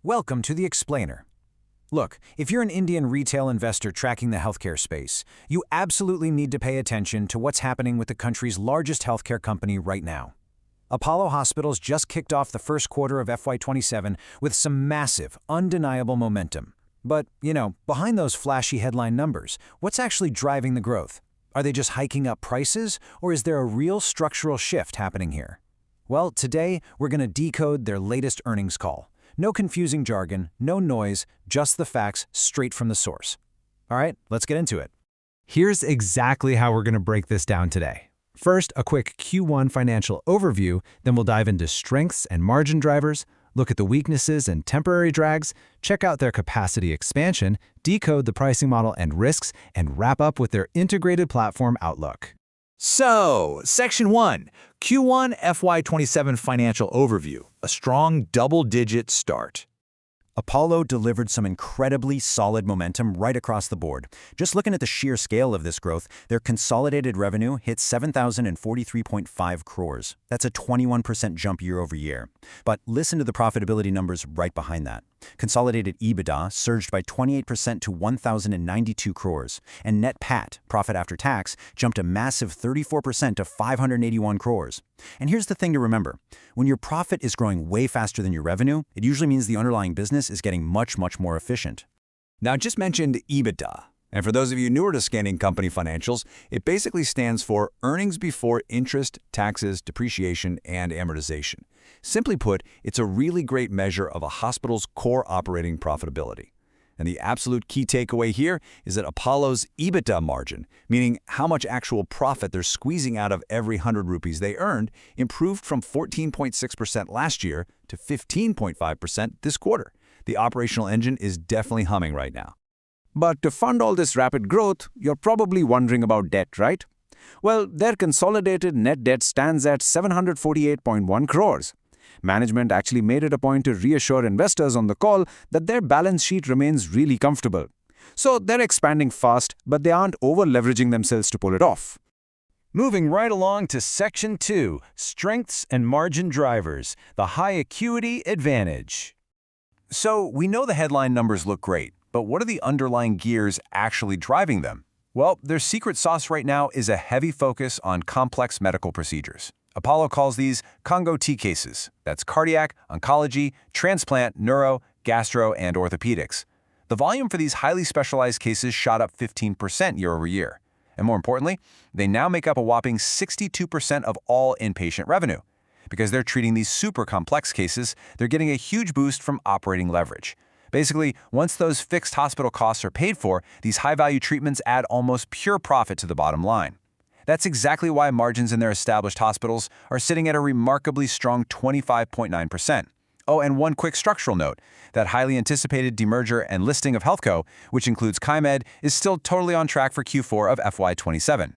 Welcome to The Explainer. Look, if you're an Indian retail investor tracking the healthcare space, you absolutely need to pay attention to what's happening with the country's largest healthcare company right now. Apollo Hospitals just kicked off the first quarter of FY27 with some massive, undeniable momentum. But, behind those flashy headline numbers, what's actually driving the growth? Are they just hiking up prices, or is there a real structural shift happening here? Well, today, we're going to decode their latest earnings call. No confusing jargon, no noise, just the facts straight from the source. All right, let's get into it. Here's exactly how we're going to break this down today. First, a quick Q1 financial overview, then we'll dive into strengths and margin drivers, look at the weaknesses and temporary drags, check out their capacity expansion, decode the pricing model and risks, and wrap up with their integrated platform outlook. So, Section 1, Q1 FY27 Financial Overview, a strong double-digit start. Apollo delivered some incredibly solid momentum right across the board. Just looking at the sheer scale of this growth, their consolidated revenue hit 7,043.5 crores. That's a 21% jump year over year. But listen to the profitability numbers right behind that. Consolidated EBITDA surged by 28% to 1,092 crores, and net PAT, profit after tax, jumped a massive 34% to 581 crores. And here's the thing to remember. When your profit is growing way faster than your revenue, it usually means the underlying business is getting much more efficient. Now, I just mentioned EBITDA. And for those of you newer to scanning company financials, it basically stands for earnings before interest, taxes, depreciation, and amortization. Simply put, it's a really great measure of a hospital's core operating profitability. And the absolute key takeaway here is that Apollo's EBITDA margin, meaning how much actual profit they're squeezing out of every 100 rupees they earned, improved from 14.6% last year to 15.5% this quarter. The operational engine is definitely humming right now. But to fund all this rapid growth, you're probably wondering about debt, right? Well, their consolidated net debt stands at 748.1 crores. Management actually made it a point to reassure investors on the call that their balance sheet remains really comfortable. So they're expanding fast, but they aren't over-leveraging themselves to pull it off. Moving right along to Section 2, Strengths and Margin Drivers, the High Acuity Advantage. So we know the headline numbers look great, but what are the underlying gears actually driving them? Well, their secret sauce right now is a heavy focus on complex medical procedures. Apollo calls these Congo T cases. That's cardiac, oncology, transplant, neuro, gastro, and orthopedics. The volume for these highly specialized cases shot up 15% year over year. And more importantly, they now make up a whopping 62% of all inpatient revenue. Because they're treating these super complex cases, they're getting a huge boost from operating leverage. Basically, once those fixed hospital costs are paid for, these high-value treatments add almost pure profit to the bottom line. That's exactly why margins in their established hospitals are sitting at a remarkably strong 25.9%. Oh, and one quick structural note. That highly anticipated demerger and listing of HealthCo, which includes Keimed, is still totally on track for Q4 of FY27.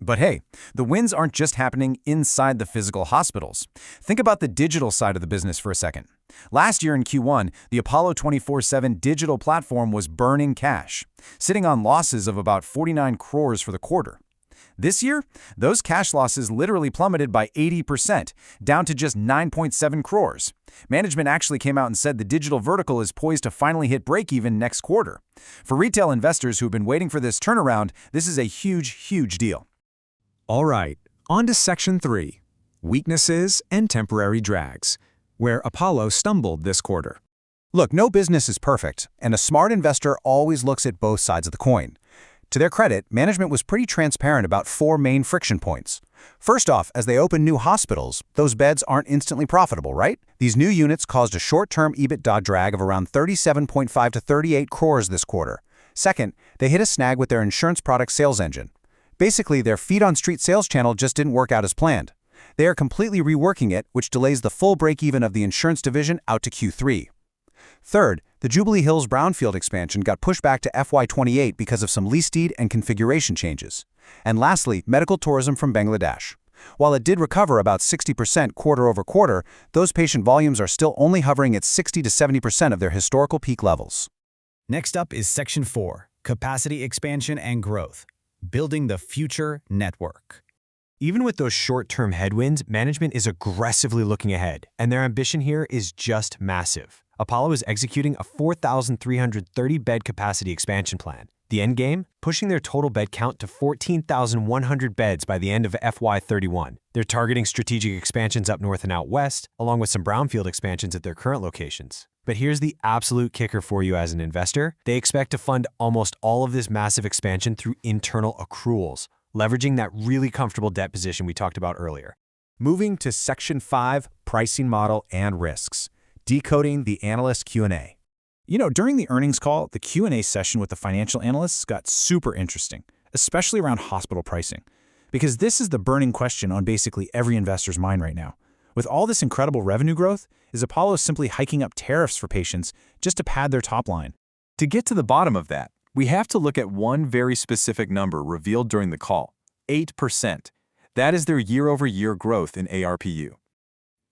But hey, the wins aren't just happening inside the physical hospitals. Think about the digital side of the business for a second. Last year in Q1, the Apollo 24/7 digital platform was burning cash, sitting on losses of about 49 crores for the quarter. This year, those cash losses literally plummeted by 80%, down to just 9.7 crores. Management actually came out and said the digital vertical is poised to finally hit break-even next quarter. For retail investors who've been waiting for this turnaround, this is a huge deal. All right, on to Section 3, Weaknesses and Temporary Drags, where Apollo stumbled this quarter. Look, no business is perfect, and a smart investor always looks at both sides of the coin. To their credit, management was pretty transparent about 4 main friction points. First off, as they open new hospitals, those beds aren't instantly profitable, right? These new units caused a short-term EBITDA drag of around 37.5 to 38 crores this quarter. Second, they hit a snag with their insurance product sales engine. Basically, their feet-on-street sales channel just didn't work out as planned. They are completely reworking it, which delays the full break-even of the insurance division out to Q3. Third, the Jubilee Hills brownfield expansion got pushed back to FY28 because of some lease deed and configuration changes. And lastly, medical tourism from Bangladesh. While it did recover about 60% quarter over quarter, those patient volumes are still only hovering at 60 to 70% of their historical peak levels. Next up is Section 4, Capacity Expansion and Growth, Building the Future Network. Even with those short-term headwinds, management is aggressively looking ahead, and their ambition here is just massive. Apollo is executing a 4,330-bed capacity expansion plan. The end game? Pushing their total bed count to 14,100 beds by the end of FY31. They're targeting strategic expansions up north and out west, along with some brownfield expansions at their current locations. But here's the absolute kicker for you as an investor. They expect to fund almost all of this massive expansion through internal accruals, leveraging that really comfortable debt position we talked about earlier. Moving to Section 5, Pricing Model and Risks. Decoding the Analyst Q&A. During the earnings call, the Q&A session with the financial analysts got super interesting, especially around hospital pricing. Because this is the burning question on basically every investor's mind right now. With all this incredible revenue growth, is Apollo simply hiking up tariffs for patients just to pad their top line? To get to the bottom of that, we have to look at one very specific number revealed during the call, 8%. That is their year-over-year growth in ARPU.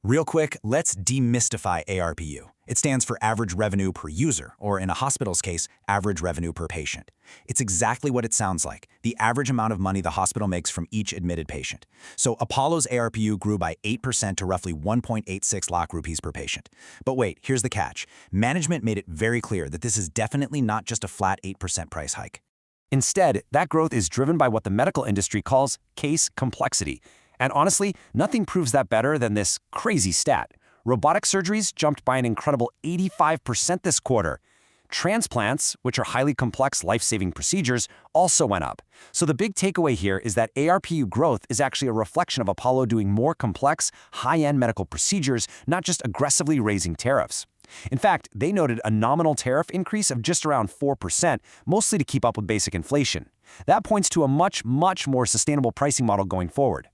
Real quick, let's demystify ARPU. It stands for average revenue per user, or in a hospital's case, average revenue per patient. It's exactly what it sounds like, the average amount of money the hospital makes from each admitted patient. So Apollo's ARPU grew by 8% to roughly 1.86 lakh rupees per patient. But wait, here's the catch. Management made it very clear that this is definitely not just a flat 8% price hike. Instead, that growth is driven by what the medical industry calls case complexity. And honestly, nothing proves that better than this crazy stat. Robotic surgeries jumped by an incredible 85% this quarter. Transplants, which are highly complex, life-saving procedures, also went up. So the big takeaway here is that ARPU growth is actually a reflection of Apollo doing more complex, high-end medical procedures, not just aggressively raising tariffs. In fact, they noted a nominal tariff increase of just around 4%, mostly to keep up with basic inflation. That points to a much more sustainable pricing model going forward.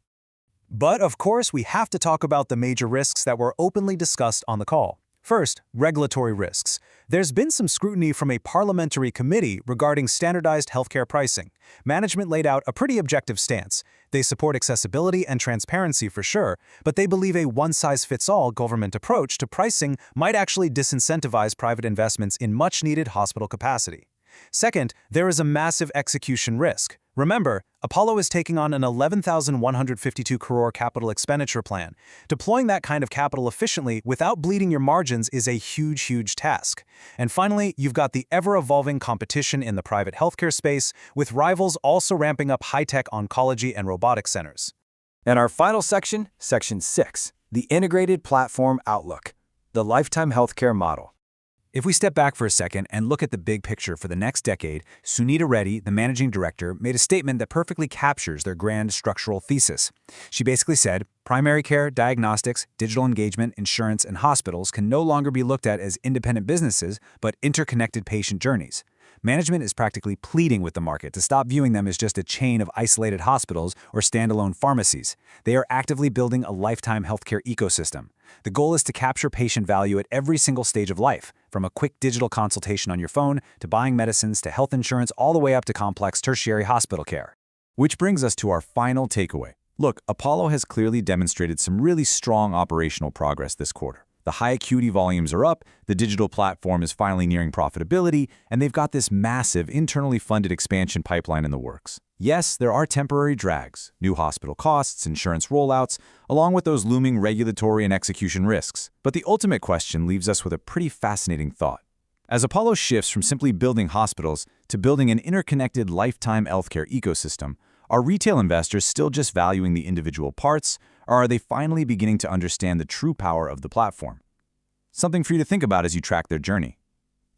But of course, we have to talk about the major risks that were openly discussed on the call. First, regulatory risks. There's been some scrutiny from a parliamentary committee regarding standardized healthcare pricing. Management laid out a pretty objective stance. They support accessibility and transparency for sure, but they believe a one-size-fits-all government approach to pricing might actually disincentivize private investments in much-needed hospital capacity. Second, there is a massive execution risk. Remember, Apollo is taking on an 11,152 crore capital expenditure plan. Deploying that kind of capital efficiently without bleeding your margins is a huge task. And finally, you've got the ever-evolving competition in the private healthcare space, with rivals also ramping up high-tech oncology and robotic centers. And our final section, Section 6, the Integrated Platform Outlook, the Lifetime Healthcare Model. If we step back for a second and look at the big picture for the next decade, Sunita Reddy, the managing director, made a statement that perfectly captures their grand structural thesis. She basically said, primary care, diagnostics, digital engagement, insurance, and hospitals can no longer be looked at as independent businesses, but interconnected patient journeys. Management is practically pleading with the market to stop viewing them as just a chain of isolated hospitals or standalone pharmacies. They are actively building a lifetime healthcare ecosystem. The goal is to capture patient value at every single stage of life, from a quick digital consultation on your phone to buying medicines to health insurance all the way up to complex tertiary hospital care. Which brings us to our final takeaway. Look, Apollo has clearly demonstrated some really strong operational progress this quarter. The high acuity volumes are up, the digital platform is finally nearing profitability, and they've got this massive internally funded expansion pipeline in the works. Yes, there are temporary drags, new hospital costs, insurance rollouts, along with those looming regulatory and execution risks. But the ultimate question leaves us with a pretty fascinating thought. As Apollo shifts from simply building hospitals to building an interconnected lifetime healthcare ecosystem, are retail investors still just valuing the individual parts, or are they finally beginning to understand the true power of the platform? Something for you to think about as you track their journey.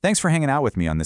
Thanks for hanging out with me on this